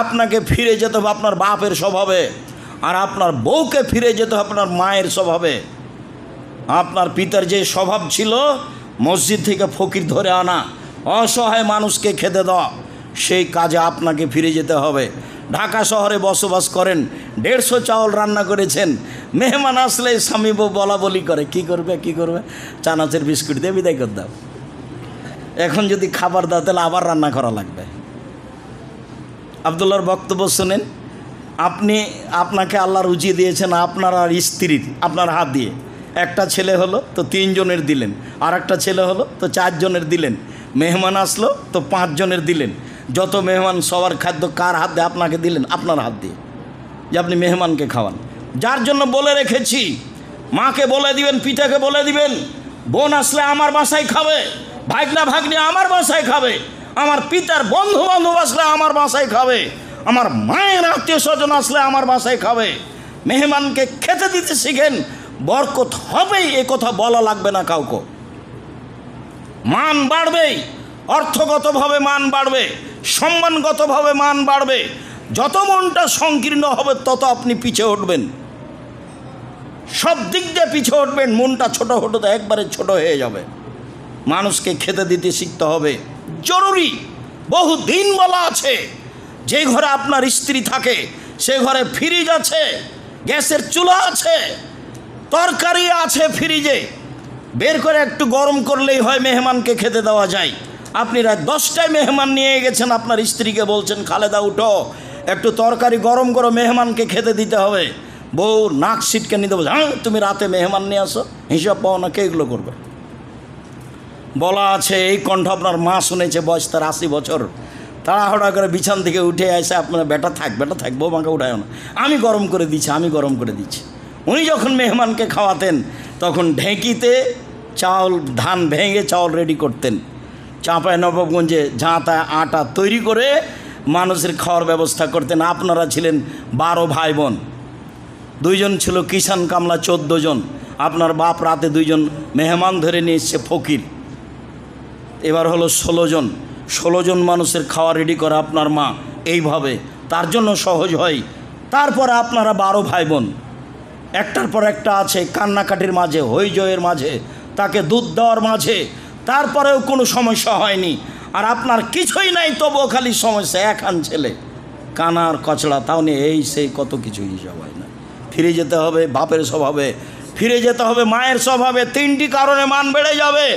আপনাকে ফিরে যেতে হবে আপনার বাপের স্বভাবে, আর আপনার বউকে ফিরে যেতে হবে আপনার মায়ের স্বভাবে। আপনার পিতার যে স্বভাব ছিল মসজিদ থেকে ফকির ধরে আনা, অসহায় মানুষকে খেতে দেওয়া, সেই কাজে আপনাকে ফিরে যেতে হবে। ঢাকা শহরে বসবাস করেন, 150 চাউল রান্না করেছেন, মেহমান আসলে স্বামী বউ বলা বলি করে, কি করবে, চানাচের বিস্কুট দিয়ে বিদায় করে দাও। এখন যদি খাবার দাও তাহলে আবার রান্না করা লাগবে। আব্দুল্লাহর বক্তব্য শোনেন। আপনাকে আল্লাহ রুজি দিয়েছেন আপনার আর স্ত্রীর, আপনার হাত দিয়ে। একটা ছেলে হলো তো 3 জনের দিলেন, আর একটা ছেলে হলো তো 4 জনের দিলেন, মেহমান আসলো তো 5 জনের দিলেন। যত মেহমান সবার খাদ্য কার হাত দিয়ে? আপনাকে দিলেন, আপনার হাত দিয়ে, যে আপনি মেহমানকে খাওয়ান। যার জন্য বলে রেখেছি, মাকে বলে দিবেন, পিতাকে বলে দিবেন, বোন আসলে আমার বাসায় খাবে, ভাগনা ভাগ্নি আমার বাসায় খাবে, আমার পিতার বন্ধু বান্ধব আসলে আমার বাসায় খাবে, আমার মায়ের আত্মীয় স্বজন আসলে আমার বাসায় খাবে। মেহমানকে খেতে দিতে শিখেন, বরকত হবেই, এ কথা বলা লাগবে না কাউকে। মান বাড়বেই, অর্থগতভাবে মান বাড়বে, সম্মানগতভাবে মান বাড়বে। যত মনটা সংকীর্ণ হবে তত আপনি পিছিয়ে উঠবেন, সব দিক দিয়ে পিছিয়ে উঠবেন। মনটা ছোট হতো তো একবারে ছোট হয়ে যাবে। মানুষকে খেতে দিতে শিখতে হবে, জরুরি। বহু দিন বলা আছে, যে ঘরে আপনার স্ত্রী থাকে সে ঘরে ফ্রিজ আছে, গ্যাসের চুলা আছে, তরকারি আছে ফ্রিজে, বের করে একটু গরম করলেই হয়, মেহমানকে খেতে দেওয়া যায়। আপনি রাত 10টায় মেহমান নিয়ে গেছেন, আপনার স্ত্রীকে বলছেন খালেদা উঠো একটু তরকারি গরম করো, মেহমানকে খেতে দিতে হবে। বউ নাক সিটকে নিতে বলছে, হ্যাঁ তুমি রাতে মেহমান নিয়ে আসো, হিসাব পাও না, কে এগুলো করবে? বলা আছে, এই কণ্ঠ আপনার মা শুনেছে, বয়স তার 80 বছর। তাড়াহুড়া করে বিছান থেকে উঠে আসে, আপনার বেটা থাক বৌমাকে উঠায় না, আমি গরম করে দিচ্ছি। উনি যখন মেহমানকে খাওয়াতেন তখন ঢেঁকিতে ধান ভেঙে চাউল রেডি করতেন, চাঁপাইনবাবগঞ্জে ঝাঁটা আটা তৈরি করে মানুষের খাওয়ার ব্যবস্থা করতেন। আপনারা ছিলেন 12 ভাই বোন, 2 জন ছিল কিষান কামলা, 14 জন। আপনার বাপ রাতে 2 জন মেহমান ধরে নিয়ে এসছে ফকির, এবার হলো 16 জন মানুষের খাওয়া রেডি করে আপনার মা, এইভাবে তার জন্য সহজ হয়। তারপরে আপনারা 12 ভাই বোন, একটার পর একটা আছে, কান্নাকাটির মাঝে, হইজয়ের মাঝে, তাকে দুধ দেওয়ার মাঝে, তারপরেও কোনো সমস্যা হয়নি। আর আপনার কিছুই নাই, তবুও খালি সমস্যা, একান ছেলে, কানার কচড়া, তাও নিয়ে এই সেই কত কিছু হিসাব হয় না। ফিরে যেতে হবে বাপের স্বভাবে, ফিরে যেতে হবে মায়ের স্বভাবে। 3টি কারণে মান বেড়ে যাবে।